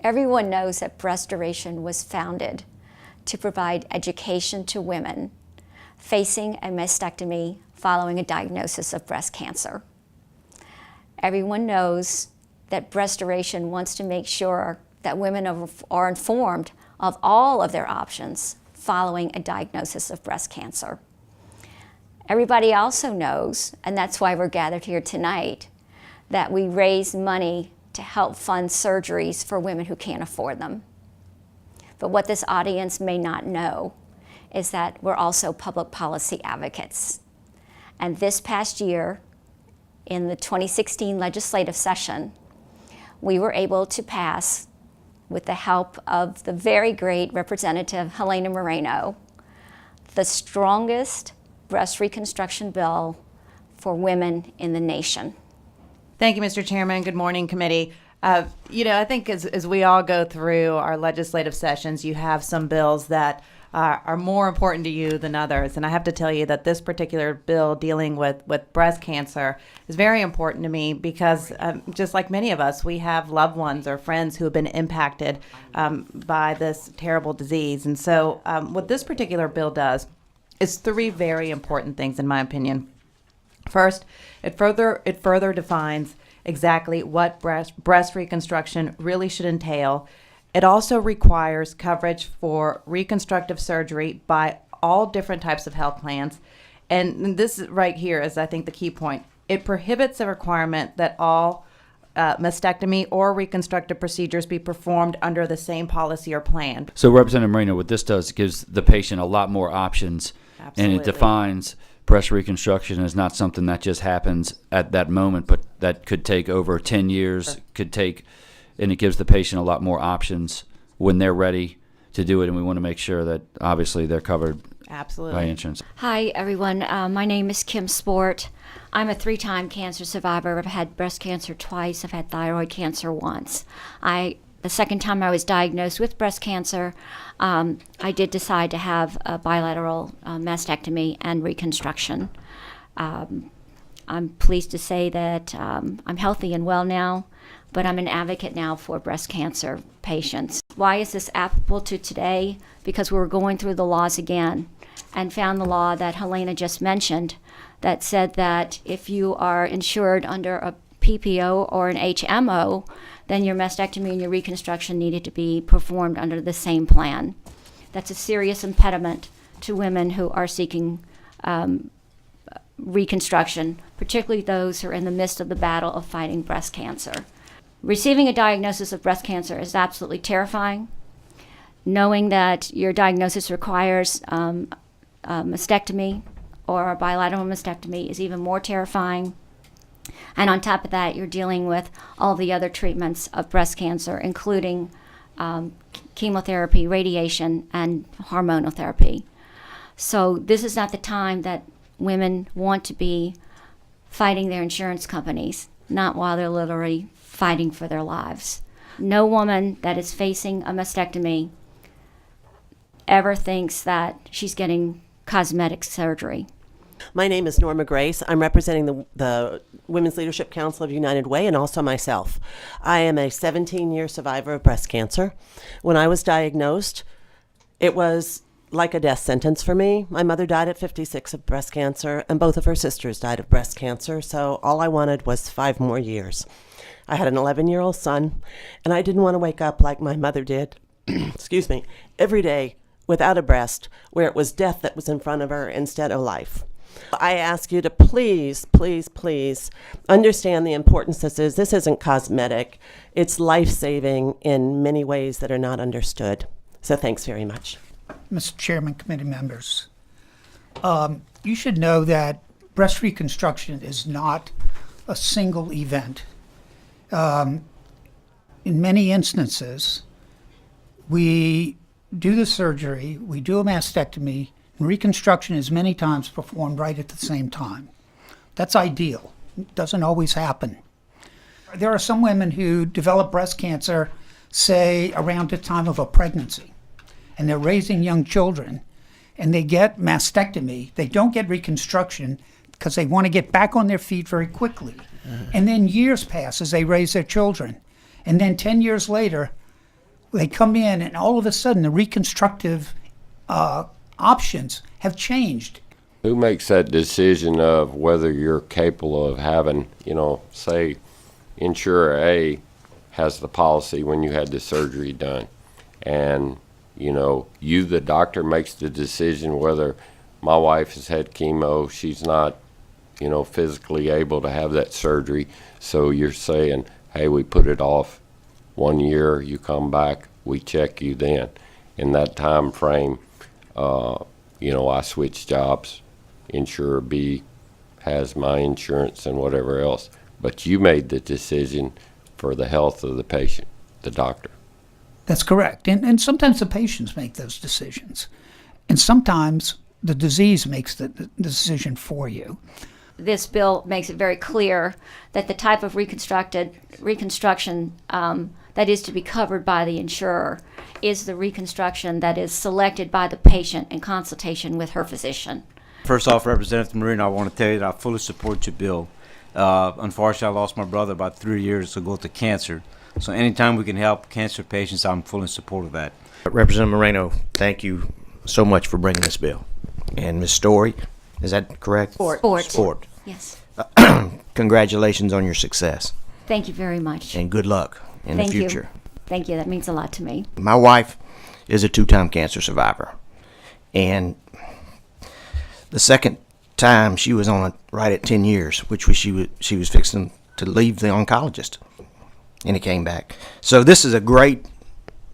Everyone knows that Breastoration was founded to provide education to women facing a mastectomy following a diagnosis of breast cancer. Everyone knows that Breastoration wants to make sure that women are informed of all of their options following a diagnosis of breast cancer. Everybody also knows, and that's why we're gathered here tonight, that we raise money to help fund surgeries for women who can't afford them. But what this audience may not know is that we're also public policy advocates. And this past year, in the 2016 legislative session, we were able to pass, with the help of the very great Representative Helena Moreno, the strongest breast reconstruction bill for women in the nation. Thank you, Mr. Chairman. Good morning, committee. I think as we all go through our legislative sessions, you have some bills that are more important to you than others. And I have to tell you that this particular bill dealing with breast cancer is very important to me because just like many of us, we have loved ones or friends who have been impacted by this terrible disease. And so what this particular bill does is three very important things, in my opinion. First, it further defines exactly what breast reconstruction really should entail. It also requires coverage for reconstructive surgery by all different types of health plans. And this right here is, I think, the key point. It prohibits the requirement that all mastectomy or reconstructive procedures be performed under the same policy or plan. So, Representative Moreno, what this does, it gives the patient a lot more options. Absolutely. And it defines breast reconstruction as not something that just happens at that moment, but that could take over 10 years, and it gives the patient a lot more options when they're ready to do it, and we want to make sure that obviously they're covered Absolutely. by insurance. Hi, everyone. My name is Kim Sport. I'm a 3-time cancer survivor. I've had breast cancer twice. I've had thyroid cancer once. The second time I was diagnosed with breast cancer, I did decide to have a bilateral mastectomy and reconstruction. I'm pleased to say that I'm healthy and well now, but I'm an advocate now for breast cancer patients. Why is this applicable to today? Because we were going through the laws again and found the law that Helena just mentioned that said that if you are insured under a PPO or an HMO, then your mastectomy and your reconstruction needed to be performed under the same plan. That's a serious impediment to women who are seeking reconstruction, particularly those who are in the midst of the battle of fighting breast cancer. Receiving a diagnosis of breast cancer is absolutely terrifying. Knowing that your diagnosis requires a mastectomy or a bilateral mastectomy is even more terrifying. And on top of that, you're dealing with all the other treatments of breast cancer, including chemotherapy, radiation, and hormonal therapy. So this is not the time that women want to be fighting their insurance companies, not while they're literally fighting for their lives. No woman that is facing a mastectomy ever thinks that she's getting cosmetic surgery. My name is Norma Grace. I'm representing the Women's Leadership Council of United Way and also myself. I am a 17-year survivor of breast cancer. When I was diagnosed, it was like a death sentence for me. My mother died at 56 of breast cancer, and both of her sisters died of breast cancer, so all I wanted was 5 more years. I had an 11-year-old son, and I didn't want to wake up like my mother did, excuse me, every day without a breast, where it was death that was in front of her instead of life. I ask you to please, please, please understand the importance this is. This isn't cosmetic. It's life-saving in many ways that are not understood. So thanks very much. Mr. Chairman, committee members, you should know that breast reconstruction is not a single event. In many instances, we do the surgery, we do a mastectomy, and reconstruction is many times performed right at the same time. That's ideal. It doesn't always happen. There are some women who develop breast cancer, say, around the time of a pregnancy, and they're raising young children, and they get mastectomy. They don't get reconstruction because they want to get back on their feet very quickly. And then years pass as they raise their children. And then 10 years later, They come in and all of a sudden the reconstructive options have changed. Who makes that decision of whether you're capable of having, say, insurer A has the policy when you had the surgery done, and, you, the doctor, makes the decision whether my wife has had chemo, she's not, physically able to have that surgery, so you're saying, hey, we put it off 1 year, you come back, we check you then. In that time frame, I switch jobs. Insurer B has my insurance and whatever else. But you made the decision for the health of the patient, the doctor. That's correct. And sometimes the patients make those decisions. And sometimes the disease makes the decision for you. This bill makes it very clear that the type of reconstruction that is to be covered by the insurer is the reconstruction that is selected by the patient in consultation with her physician. First off, Representative Marino, I want to tell you that I fully support your bill. Unfortunately, I lost my brother about 3 years ago to cancer. So anytime we can help cancer patients, I'm fully in support of that. Representative Moreno, thank you so much for bringing this bill. And Ms. Story, is that correct? Sport. Yes. Congratulations on your success, Thank you very much. and good luck in Thank the future. Thank you. That means a lot to me. My wife is a 2-time cancer survivor, and the second time she was on it right at 10 years, which was she was fixing to leave the oncologist, and it came back. So this is a great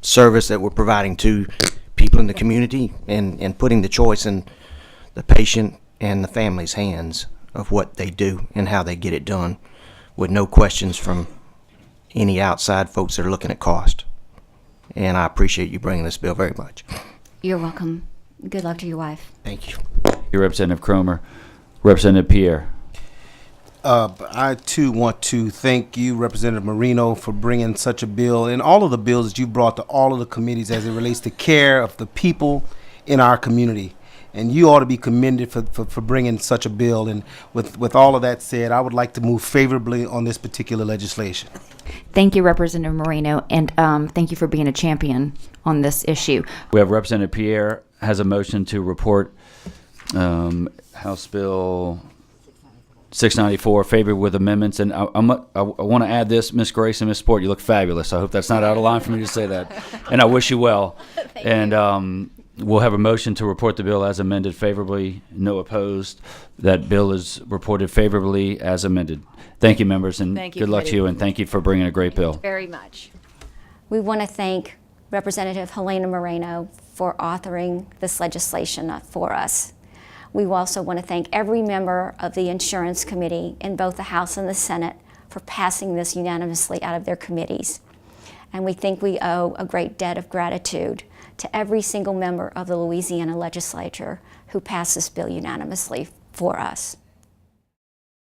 service that we're providing to people in the community, and putting the choice in the patient and the family's hands of what they do and how they get it done, with no questions from any outside folks that are looking at cost. And I appreciate you bringing this bill very much. You're welcome. Good luck to your wife. Thank you. Your Representative Cromer. Representative Pierre. I too want to thank you, Representative Marino, for bringing such a bill and all of the bills that you brought to all of the committees as it relates to care of the people in our community. And you ought to be commended for bringing such a bill. And with all of that said, I would like to move favorably on this particular legislation. Thank you, Representative Moreno, and thank you for being a champion on this issue. We have Representative Pierre has a motion to report House Bill 694 favored with amendments. And I want to add this, Ms. Grace and Ms. Sport, you look fabulous. I hope that's not out of line for me to say that. And I wish you well. And we'll have a motion to report the bill as amended favorably, no opposed. That bill is reported favorably as amended. Thank you, members, and Thank you, good luck to committee. you, and thank you for bringing a great bill. Very much. We want to thank Representative Helena Moreno for authoring this legislation for us. We also want to thank every member of the Insurance Committee in both the House and the Senate for passing this unanimously out of their committees. And we think we owe a great debt of gratitude to every single member of the Louisiana legislature who passed this bill unanimously for us.